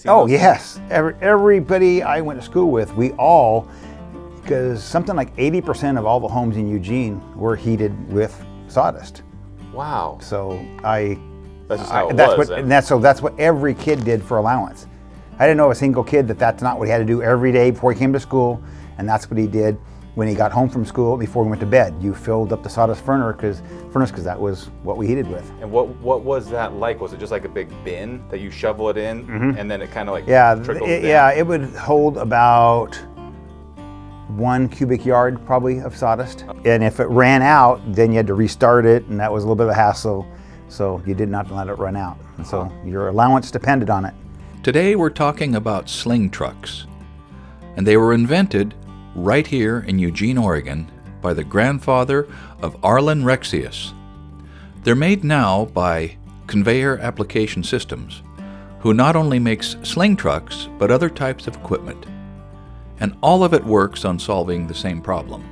Oh, yes. Everybody I went to school with, we all, because something like 80% of all the homes in Eugene were heated with sawdust. Wow. So that's just how it was. That's what every kid did for allowance. I didn't know of a single kid that's not what he had to do every day before he came to school, and that's what he did when he got home from school before he went to bed. You filled up the sawdust furnace because that was what we heated with. And what was that like? Was it just like a big bin that you shovel it in, and then it kind of like trickles down? Yeah, it would hold about 1 cubic yard probably of sawdust. And if it ran out, then you had to restart it, and that was a little bit of a hassle. So you did not let it run out. And so your allowance depended on it. Today we're talking about sling trucks, and they were invented right here in Eugene, Oregon by the grandfather of Arlen Rexius. They're made now by Conveyor Application Systems, who not only makes sling trucks but other types of equipment. And all of it works on solving the same problem: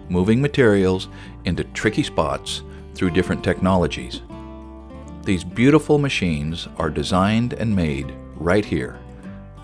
moving materials into tricky spots through different technologies. These beautiful machines are designed and made right here,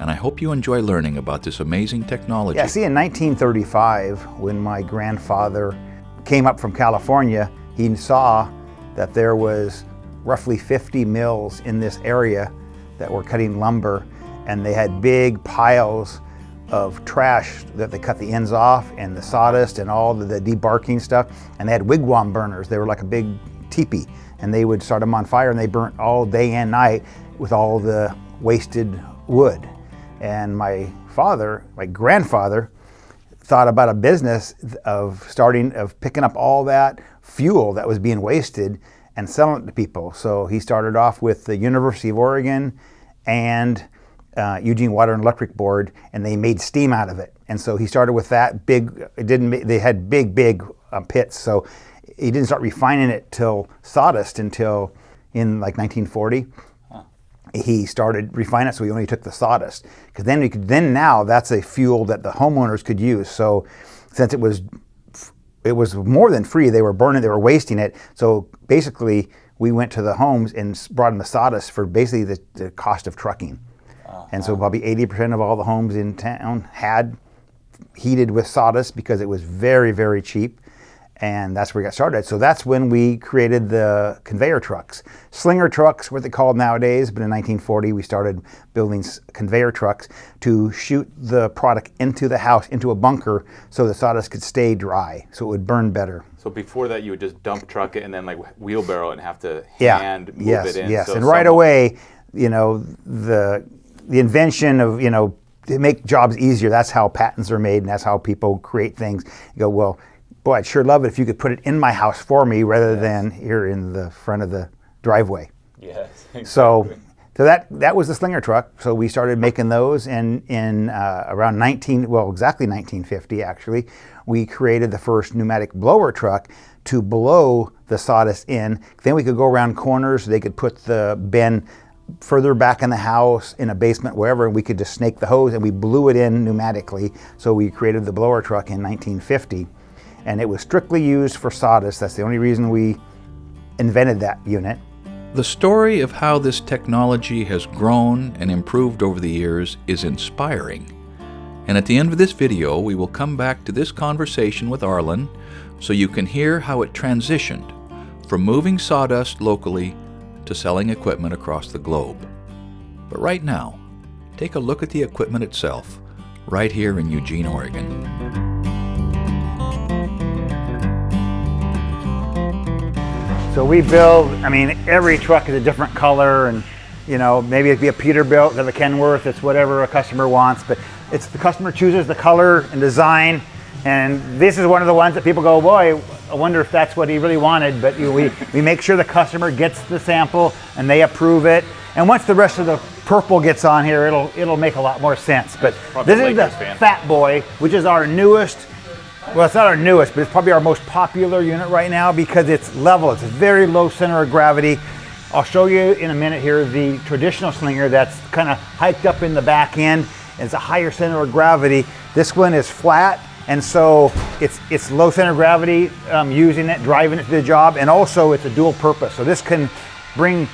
and I hope you enjoy learning about this amazing technology. Yeah, see, in 1935, when my grandfather came up from California, he saw that there was roughly 50 mills in this area that were cutting lumber, and they had big piles of trash that they cut the ends off, and the sawdust and all the debarking stuff, and they had wigwam burners. They were like a big teepee, and they would start them on fire, and they burnt all day and night with all the wasted wood. And my grandfather, thought about a business of picking up all that fuel that was being wasted and selling it to people. So he started off with the University of Oregon and Eugene Water and Electric Board, and they made steam out of it. And so he started with that big. They had big pits. So he didn't start refining it till sawdust until in like 1940. He started refining it, so he only took the sawdust. Because then now that's a fuel that the homeowners could use. So since it was more than free, they were burning, they were wasting it. So basically, we went to the homes and brought them the sawdust for basically the cost of trucking. And so probably 80% of all the homes in town had heated with sawdust because it was very, very cheap. And that's where we got started. So that's when we created the conveyor trucks. Slinger trucks, what they're called nowadays, but in 1940 we started building conveyor trucks to shoot the product into the house, into a bunker, so the sawdust could stay dry, so it would burn better. So before that you would just dump truck it and then like wheelbarrow it and have to hand move it in. Yes, and right away, the invention of, to make jobs easier, that's how patents are made and that's how people create things. You go, well, boy, I'd sure love it if you could put it in my house for me rather than here in the front of the driveway. Yes, exactly. So that was the Slinger truck. So we started making those, and in around exactly 1950 actually, we created the first pneumatic blower truck to blow the sawdust in. Then we could go around corners. They could put the bin further back in the house, in a basement, wherever, and we could just snake the hose, and we blew it in pneumatically. So we created the blower truck in 1950. And it was strictly used for sawdust. That's the only reason we invented that unit. The story of how this technology has grown and improved over the years is inspiring. And at the end of this video, we will come back to this conversation with Arlen so you can hear how it transitioned from moving sawdust locally to selling equipment across the globe. But right now, take a look at the equipment itself, right here in Eugene, Oregon. So we build, every truck is a different color, and maybe it'd be a Peterbilt or a Kenworth. It's whatever a customer wants, but it's the customer chooses the color and design. And this is one of the ones that people go, boy, I wonder if that's what he really wanted. But we make sure the customer gets the sample and they approve it. And once the rest of the purple gets on here, it'll make a lot more sense. But this is the Fat Boy, which is our newest. Well, it's not our newest, but it's probably our most popular unit right now because it's level. It's a very low center of gravity. I'll show you in a minute here the traditional Slinger that's kind of hiked up in the back end. It's a higher center of gravity. This one is flat, and so it's low center of gravity, using it, driving it to the job, and also it's a dual purpose. So this can bring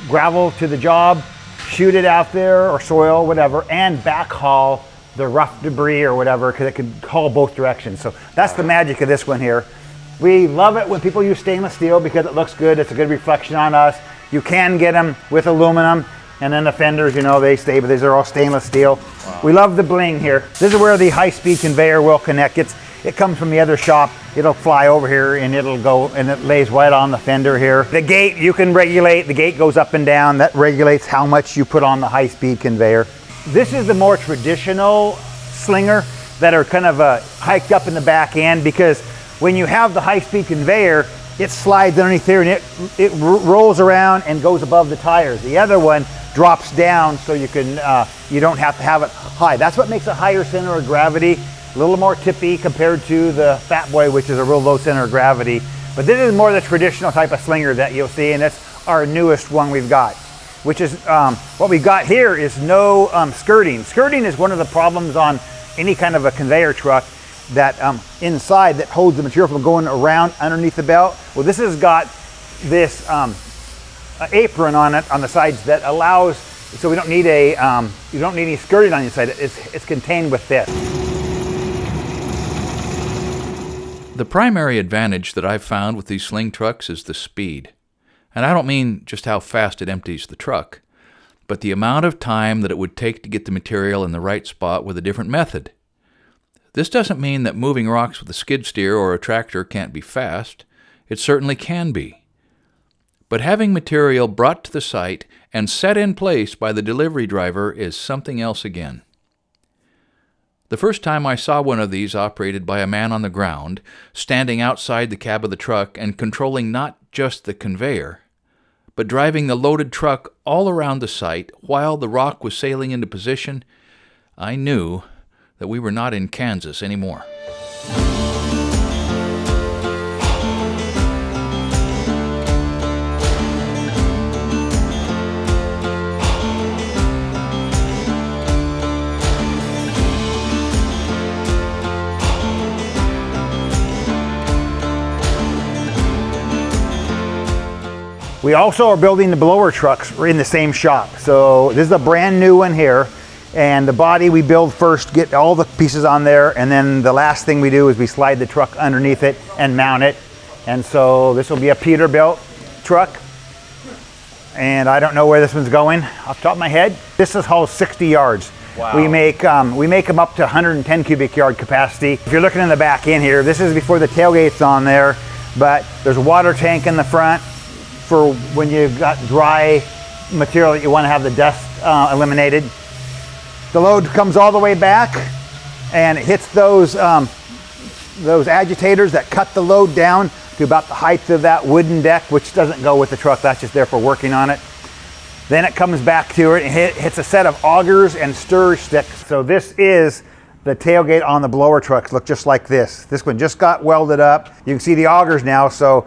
gravel to the job, shoot it out there, or soil, whatever, and backhaul the rough debris or whatever, because it can haul both directions. So that's the magic of this one here. We love it when people use stainless steel because it looks good. It's a good reflection on us. You can get them with aluminum, and then the fenders, you know, they stay, but these are all stainless steel. Wow. We love the bling here. This is where the high-speed conveyor will connect. It comes from the other shop. It'll fly over here and it'll go, and it lays right on the fender here. The gate you can regulate. The gate goes up and down. That regulates how much you put on the high-speed conveyor. This is the more traditional slinger that are kind of hiked up in the back end, because when you have the high-speed conveyor, it slides underneath there and it rolls around and goes above the tires. The other one drops down, so you can you don't have to have it high. That's what makes a higher center of gravity, a little more tippy compared to the Fat Boy, which is a real low center of gravity. But this is more the traditional type of slinger that you'll see, and that's our newest one we've got, which is what we've got here is no skirting. Skirting is one of the problems on any kind of a conveyor truck, that inside that holds the material from going around underneath the belt. Well, this has got this apron on it on the sides that allows, so we don't need a you don't need any skirting on the inside. It's contained with this. The primary advantage that I've found with these sling trucks is the speed. And I don't mean just how fast it empties the truck, but the amount of time that it would take to get the material in the right spot with a different method. This doesn't mean that moving rocks with a skid steer or a tractor can't be fast. It certainly can be. But having material brought to the site and set in place by the delivery driver is something else again. The first time I saw one of these operated by a man on the ground, standing outside the cab of the truck and controlling not just the conveyor, but driving the loaded truck all around the site while the rock was sailing into position, I knew that we were not in Kansas anymore. We also are building the blower trucks. We're in the same shop. So this is a brand new one here. And the body we build first, get all the pieces on there, and then the last thing we do is we slide the truck underneath it and mount it. And so this will be a Peterbilt truck. And I don't know where this one's going off the top of my head. This is hauls 60 yards. Wow. We make them up to 110 cubic yard capacity. If you're looking in the back end here, this is before the tailgate's on there, but there's a water tank in the front for when you've got dry material that you want to have the dust eliminated. The load comes all the way back and it hits those agitators that cut the load down to about the height of that wooden deck, which doesn't go with the truck, that's just there for working on it. Then it comes back to it and hits a set of augers and stir sticks. So this is the tailgate on the blower trucks, look just like this. This one just got welded up. You can see the augers now, so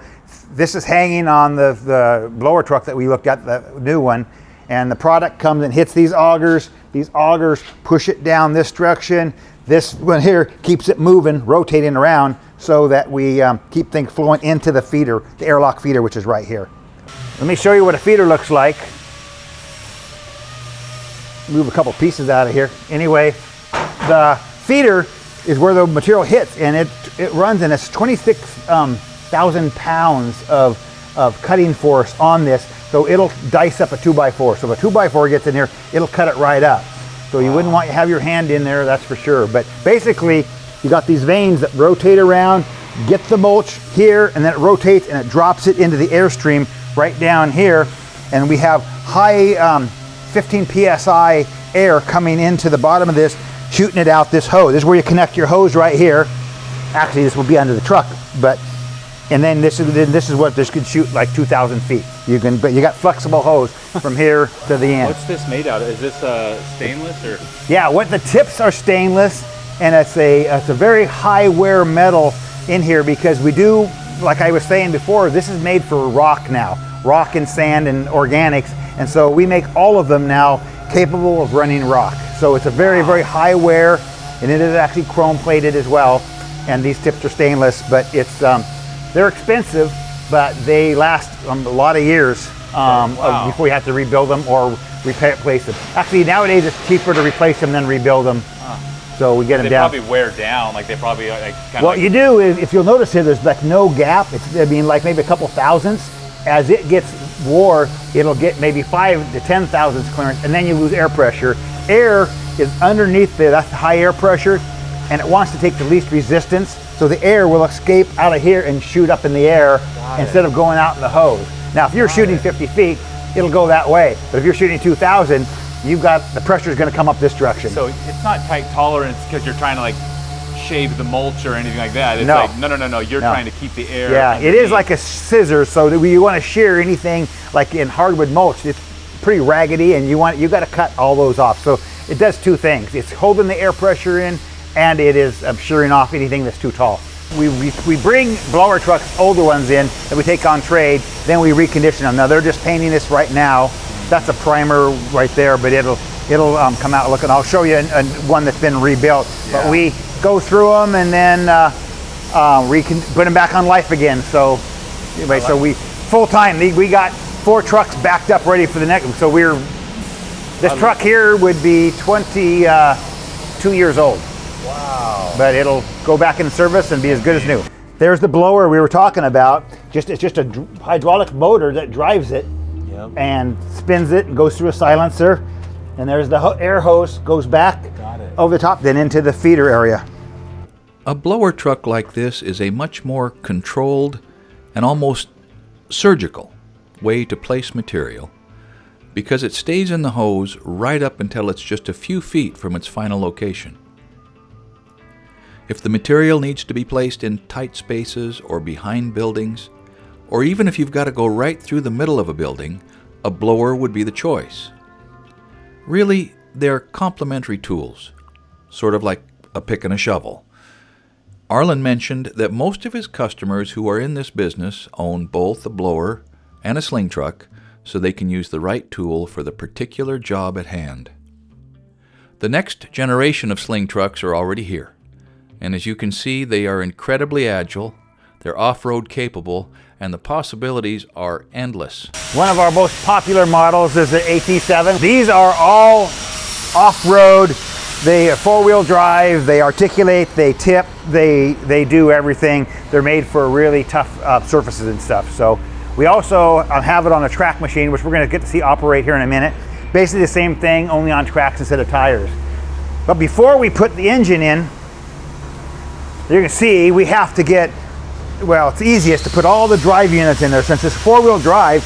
this is hanging on the blower truck that we looked at, the new one. And the product comes and hits these augers. These augers push it down this direction. This one here keeps it moving, rotating around, so that we keep things flowing into the feeder, the airlock feeder, which is right here. Let me show you what a feeder looks like. Move a couple pieces out of here. Anyway, the feeder is where the material hits, and it runs, and it's 26,000 pounds of cutting force on this. So it'll dice up a 2x4. So if a 2x4 gets in here, it'll cut it right up. So you wouldn't want to have your hand in there, that's for sure. But basically, you got these vanes that rotate around, get the mulch here, and then it rotates and it drops it into the airstream right down here. And we have high 15 PSI air coming into the bottom of this, shooting it out this hose. This is where you connect your hose right here. Actually, this will be under the truck, but and then this is what this could shoot like 2,000 feet. But you got flexible hose from here to the end. What's this made out of? Is this stainless or? Yeah, what the tips are stainless, and it's a very high wear metal in here because we do, like I was saying before, this is made for rock now, rock and sand and organics, and so we make all of them now capable of running rock. So it's a very, very high wear, and it is actually chrome plated as well. And these tips are stainless, but it's they're expensive, but they last a lot of years before you have to rebuild them or replace them. Actually, nowadays it's cheaper to replace them than rebuild them. So we get them down. They probably wear down, like they probably like kind of. What you do is, if you'll notice here, there's like no gap. It's, I mean, like maybe a couple thousandths. As it gets wore, it'll get maybe 5 to 10 thousandths clearance, and then you lose air pressure. Air is underneath there, that's the high air pressure, and it wants to take the least resistance, so the air will escape out of here and shoot up in the air instead of going out in the hose. Now, if you're shooting 50 feet, it'll go that way, but if you're shooting 2,000, you've got, the pressure is going to come up this direction. So it's not tight tolerance because you're trying to like shave the mulch or anything like that. It's no. like, no, you're trying to keep the air. Yeah, underneath. it is like a scissors, so that you want to shear anything like in hardwood mulch, it's pretty raggedy and you got to cut all those off. So it does two things. It's holding the air pressure in, and it is shearing off anything that's too tall. We bring blower trucks, older ones in, that we take on trade, then we recondition them. Now they're just painting this right now. That's a primer right there, but it'll come out looking. I'll show you one that's been rebuilt. Yeah. But we go through them and then put them back on life again. So anyway, so we full time. We got 4 trucks backed up ready for the next. So this truck here would be 22 years old. Wow. But it'll go back in service and be as good as new. There's the blower we were talking about. It's just a hydraulic motor that drives it. Yep. And spins it and goes through a silencer, and there's the air hose, goes back over the top, then into the feeder area. A blower truck like this is a much more controlled and almost surgical way to place material, because it stays in the hose right up until it's just a few feet from its final location. If the material needs to be placed in tight spaces or behind buildings, or even if you've got to go right through the middle of a building, a blower would be the choice. Really, they're complementary tools, sort of like a pick and a shovel. Arlen mentioned that most of his customers who are in this business own both a blower and a sling truck, so they can use the right tool for the particular job at hand. The next generation of sling trucks are already here, and as you can see, they are incredibly agile, they're off-road capable, and the possibilities are endless. One of our most popular models is the AT7. These are all off-road. They are 4-wheel drive, they articulate, they tip, they do everything. They're made for really tough surfaces and stuff. So we also have it on a track machine, which we're going to get to see operate here in a minute. Basically the same thing, only on tracks instead of tires. But before we put the engine in, you can see we have to get, well, it's easiest to put all the drive units in there. Since it's 4-wheel drive,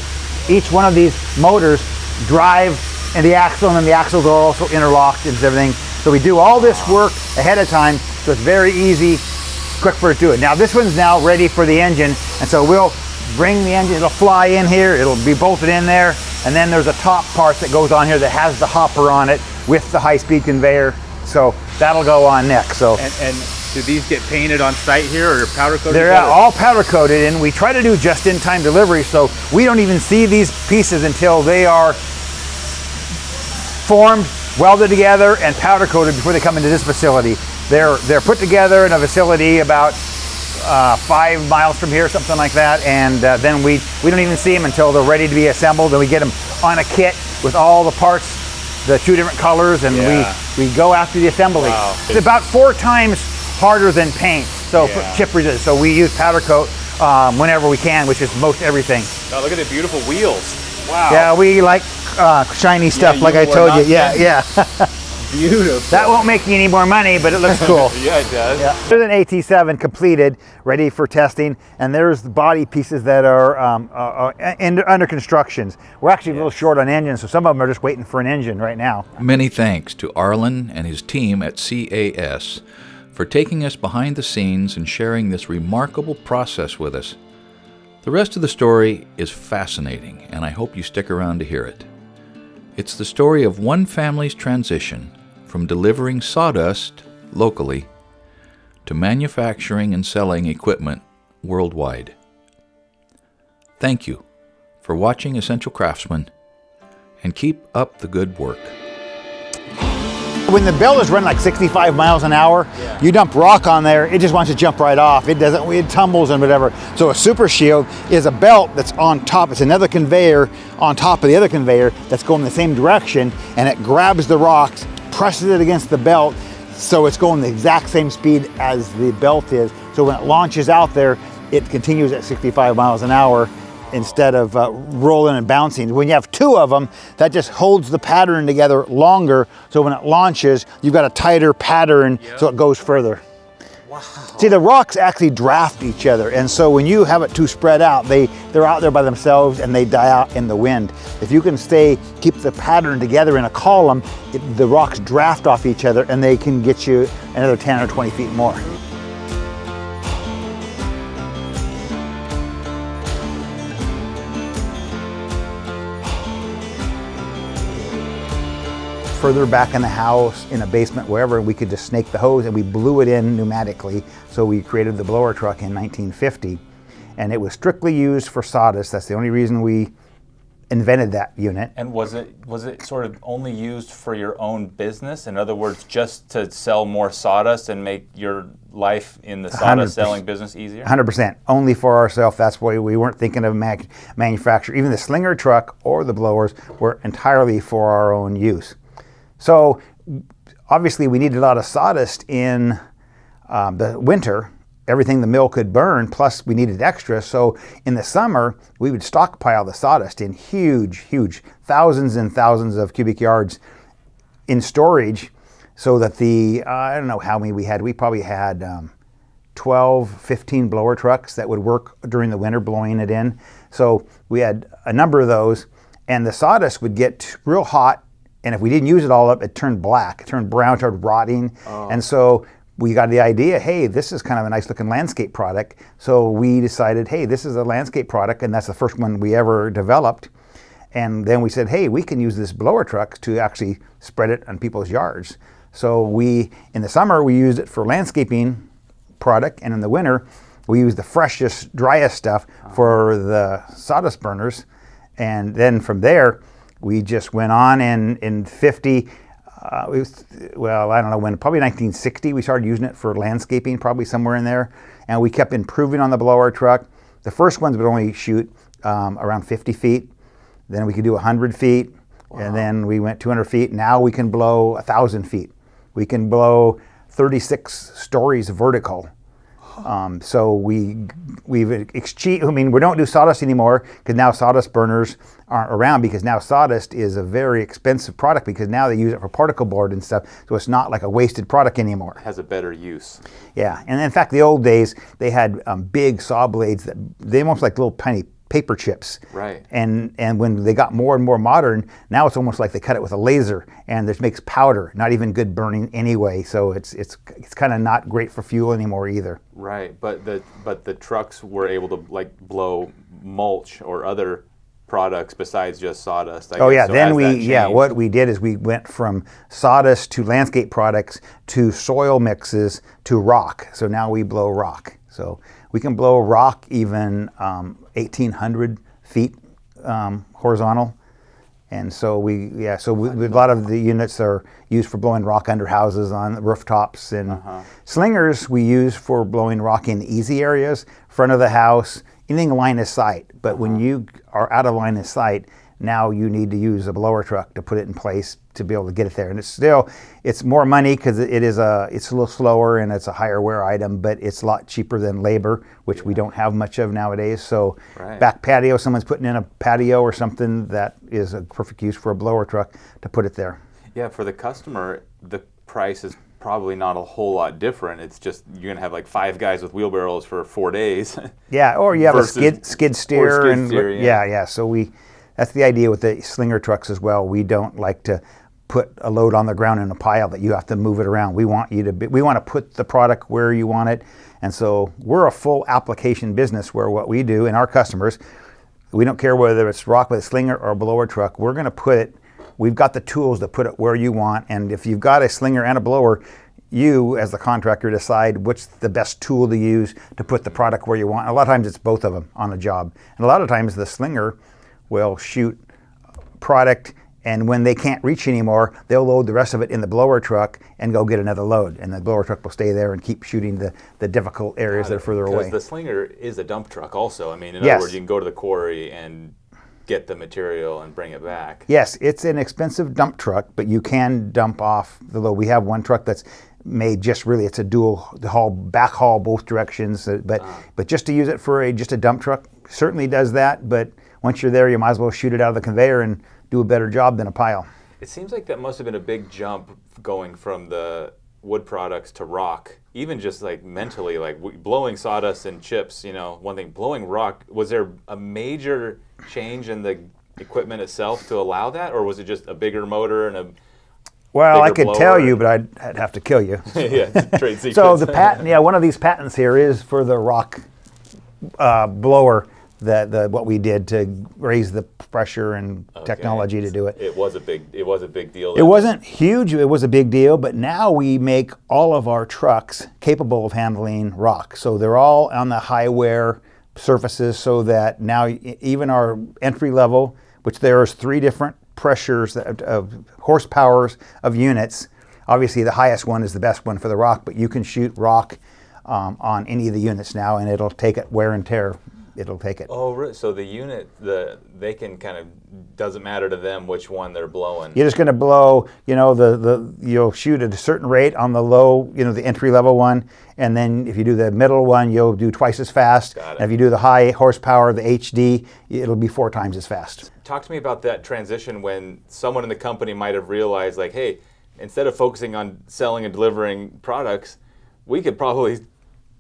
each one of these motors drive and the axle, and then the axles are also interlocked and everything. So we do all this work ahead of time, so it's very easy, quick for it to do it. Now this one's now ready for the engine, and so we'll bring the engine, it'll fly in here, it'll be bolted in there, and then there's a top part that goes on here that has the hopper on it with the high-speed conveyor. So that'll go on next. So. And do these get painted on site here or powder coated? They're all powder coated, and we try to do just-in-time delivery, so we don't even see these pieces until they are formed, welded together, and powder coated before they come into this facility. They're put together in a facility about 5 miles from here, something like that, and then we don't even see them until they're ready to be assembled, and we get them on a kit with all the parts, the 2 different colors, and we go after the assembly. Wow. It's about 4 times harder than paint, so for chip resist. So we use powder coat whenever we can, which is most everything. Oh, look at the beautiful wheels. Wow. Yeah, we like shiny stuff, like I told you. Yeah. Beautiful. That won't make you any more money, but it looks cool. Yeah, it does. Yeah. There's an AT7 completed, ready for testing, and there's the body pieces that are under constructions. We're actually a little short on engines, so some of them are just waiting for an engine right now. Many thanks to Arlen and his team at CAS for taking us behind the scenes and sharing this remarkable process with us. The rest of the story is fascinating, and I hope you stick around to hear it. It's the story of one family's transition from delivering sawdust locally to manufacturing and selling equipment worldwide. Thank you for watching Essential Craftsman, and keep up the good work. When the belt is running like 65 miles an hour, you dump rock on there, it just wants to jump right off. It tumbles and whatever. So a super shield is a belt that's on top. It's another conveyor on top of the other conveyor that's going the same direction, and it grabs the rocks, presses it against the belt, so it's going the exact same speed as the belt is. So when it launches out there, it continues at 65 miles an hour instead of rolling and bouncing. When you have two of them, that just holds the pattern together longer, so when it launches, you've got a tighter pattern, so it goes further. Wow. See, the rocks actually draft each other, and so when you have it too spread out, they're out there by themselves and they die out in the wind. If you can keep the pattern together in a column, the rocks draft off each other and they can get you another 10 or 20 feet more. Further back in the house, in a basement, wherever, we could just snake the hose, and we blew it in pneumatically. So we created the blower truck in 1950, and it was strictly used for sawdust. That's the only reason we invented that unit. And was it sort of only used for your own business? In other words, just to sell more sawdust and make your life in the sawdust selling business easier? 100%. Only for ourselves. That's why we weren't thinking of manufacture. Even the slinger truck or the blowers were entirely for our own use. So obviously we needed a lot of sawdust in the winter, everything the mill could burn, plus we needed extra. So in the summer, we would stockpile the sawdust in huge thousands and thousands of cubic yards in storage, so that I don't know how many we had. We probably had 12, 15 blower trucks that would work during the winter blowing it in. So we had a number of those, and the sawdust would get real hot. And if we didn't use it all up, it turned black, it turned brown, it started rotting. Oh. And so we got the idea, hey, this is kind of a nice looking landscape product. So we decided, hey, this is a landscape product, and that's the first one we ever developed. And then we said, hey, we can use this blower truck to actually spread it on people's yards. So in the summer, we used it for landscaping product, and in the winter, we used the freshest, driest stuff for the sawdust burners. And then from there, we just went on, and in 50, well, I don't know when, probably 1960, we started using it for landscaping, probably somewhere in there. And we kept improving on the blower truck. The first ones would only shoot around 50 feet. Then we could do 100 feet. Wow. And then we went 200 feet. Now we can blow 1,000 feet. We can blow 36 stories vertical. So we've exchanged. I mean, we don't do sawdust anymore because now sawdust burners aren't around, because now sawdust is a very expensive product, because now they use it for particle board and stuff. So it's not like a wasted product anymore. It has a better use. Yeah, and in fact, the old days they had big saw blades that they almost like little tiny paper chips. Right. And when they got more and more modern, now it's almost like they cut it with a laser, and this makes powder, not even good burning anyway. So it's kind of not great for fuel anymore either. Right, but the trucks were able to like blow mulch or other products besides just sawdust. Oh yeah, so then what we did is we went from sawdust to landscape products to soil mixes to rock. So now we blow rock. So we can blow rock even 1,800 feet horizontal. And so a lot of the units are used for blowing rock under houses, on rooftops, and slingers we use for blowing rock in easy areas, front of the house, anything line of sight. But when you are out of line of sight, now you need to use a blower truck to put it in place to be able to get it there. And it's more money because it's a little slower and it's a higher wear item, but it's a lot cheaper than labor, which we don't have much of nowadays. So back patio, someone's putting in a patio or something, that is a perfect use for a blower truck to put it there. Yeah, for the customer, the price is probably not a whole lot different. It's just you're gonna have like 5 guys with wheelbarrows for 4 days. Yeah, or you have a skid steer. So that's the idea with the slinger trucks as well. We don't like to put a load on the ground in a pile that you have to move it around. We want to put the product where you want it. And so we're a full application business, where what we do, and our customers, we don't care whether it's rock with a slinger or a blower truck, we're gonna put it, we've got the tools to put it where you want. And if you've got a slinger and a blower, you as the contractor decide what's the best tool to use to put the product where you want. A lot of times it's both of them on a job. And a lot of times the slinger will shoot product And when they can't reach anymore, they'll load the rest of it in the blower truck and go get another load. And the blower truck will stay there and keep shooting the difficult areas that are further away. Because the Slinger is a dump truck also. I mean, in Yes. other words, you can go to the quarry and get the material and bring it back. Yes, it's an expensive dump truck, but you can dump off the load. We have one truck that's made just really, it's a dual haul, back haul both directions. But just to use it for just a dump truck certainly does that. But once you're there, you might as well shoot it out of the conveyor and do a better job than a pile. It seems like that must have been a big jump going from the wood products to rock, even just like mentally, like blowing sawdust and chips, you know, one thing, blowing rock. Was there a major change in the equipment itself to allow that, or was it just a bigger motor and a Well, I could blower? tell you, but I'd have to kill you. Yeah, it's trade secrets. So the patent, yeah, one of these patents here is for the rock blower, what we did to raise the pressure and technology to do it. It was a big deal. It wasn't huge, it was a big deal, but now we make all of our trucks capable of handling rock. So they're all on the high wear surfaces, so that now even our entry level, which there's 3 different pressures of horsepowers of units. Obviously the highest one is the best one for the rock, but you can shoot rock on any of the units now, and it'll take it wear and tear. It'll take it. Oh, really? So the unit, they can kind of, doesn't matter to them which one they're blowing. You're just going to blow, you know, you'll shoot at a certain rate on the low, you know, the entry level one, and then if you do the middle one, you'll do twice as fast. Got it. And if you do the high horsepower, the HD, it'll be 4 times as fast. Talk to me about that transition when someone in the company might have realized, like, hey, instead of focusing on selling and delivering products, we could probably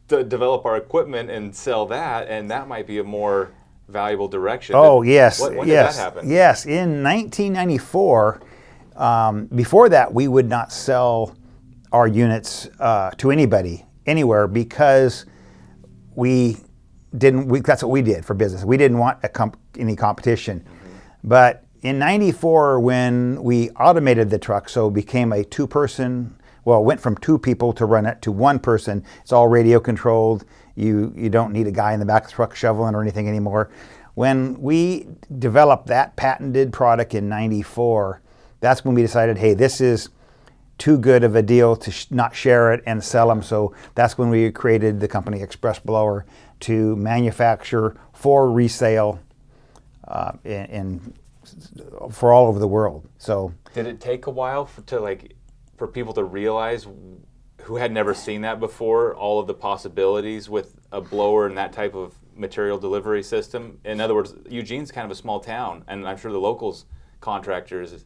develop our equipment and sell that, and that might be a more valuable direction. Oh, yes. When yes. did that happen? Yes, in 1994, before that, we would not sell our units to anybody, anywhere, because that's what we did for business. We didn't want any competition. But in 94, when we automated the truck, so it became a 2-person, well, it went from 2 people to run it to 1 person. It's all radio controlled. You don't need a guy in the back of the truck shoveling or anything anymore. When we developed that patented product in 94, that's when we decided, hey, this is too good of a deal to not share it and sell them. So that's when we created the company Express Blower to manufacture for resale for all over the world. So did it take a while for people to realize, who had never seen that before, all of the possibilities with a blower and that type of material delivery system? In other words, Eugene's kind of a small town, and I'm sure the locals contractors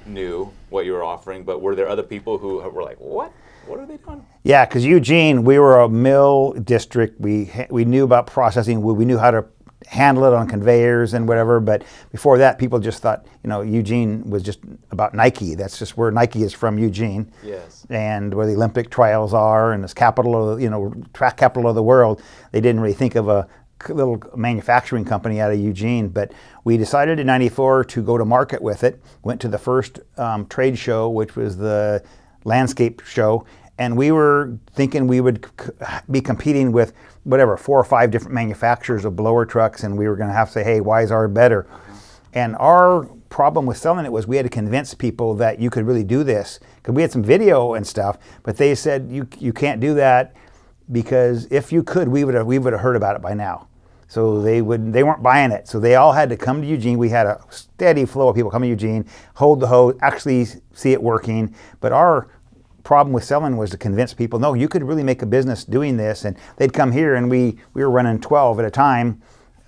knew what you were offering, but were there other people who were like, what? What are they doing? Yeah, because Eugene, we were a mill district. We knew about processing. We knew how to handle it on conveyors and whatever, but before that, people just thought, you know, Eugene was just about Nike. That's just where Nike is from, Eugene. Yes. And where the Olympic trials are, and it's capital of, you know, track capital of the world. They didn't really think of a little manufacturing company out of Eugene, but we decided in 94 to go to market with it. Went to the first trade show, which was the landscape show, and we were thinking we would be competing with whatever 4 or 5 different manufacturers of blower trucks, and we were going to have to say, hey, why is ours better? And our problem with selling it was we had to convince people that you could really do this, because we had some video and stuff, but they said you can't do that, because if you could, we would have heard about it by now. So they weren't buying it. So they all had to come to Eugene. We had a steady flow of people coming to Eugene, hold the hose, actually see it working. But our problem with selling was to convince people, no, you could really make a business doing this. And they'd come here, and we were running 12 at a time,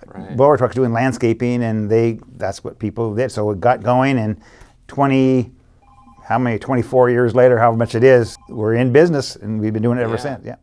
right, blower trucks doing landscaping, and that's what people did. So it got going, and 24 years later, how much it is, we're in business, and we've been doing it ever since. Yeah.